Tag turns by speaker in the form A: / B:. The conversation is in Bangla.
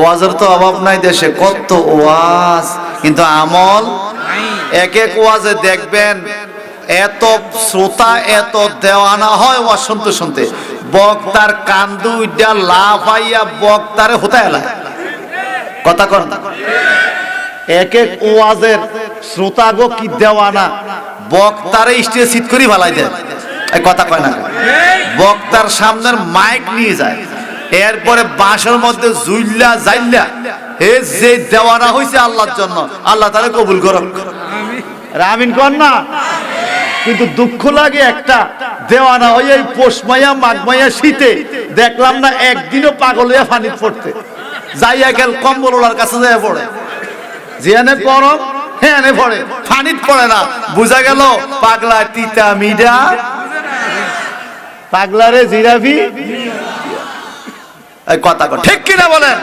A: ওয়াজের তো অভাব নাই দেশে, কত ওয়াজ কিন্তু আমল এক এক ওয়াজে দেখবেন এত শ্রোতা এত দেওয়ানা হয় ওয়াজ শুনতে শুনতে, বক্তার কান্দু উইডা লাফাইয়া বক্তারে হতায় এলায় কথা কর। এক এক ওয়াজের শ্রোতা গো কি দেওয়ানা, বক্তারে স্টেজ সিট করি ভালাই দেয়, এই কথা কয় না, বক্তার সামনের মাইক নিয়ে যায়, এরপরে বাঁশের মধ্যে জুইল্লা জাইল্লা হে যে দেওয়ানা হয়েছে আল্লাহর জন্য, আল্লাহ তাআলা কবুল করুক, আমিন কর না। কিন্তু দুঃখ লাগে একটা, দেওয়ানা হয়ে এই পৌষ মাইয়া মাঘ মাইয়া শীতে দেখলাম না একদিনও পাগল হইয়া পানি পড়তে, যাইয়া গেল কম্বল ওলার কাছে যাইয়া পড়ে, যেখানে গরম হ্যাঁ পড়ে, পানিত পড়ে না, বুঝা গেল পাগলা তিতা মিডা, পাগলারে জিরাফি, কথা ঠিক কিনা বলেন?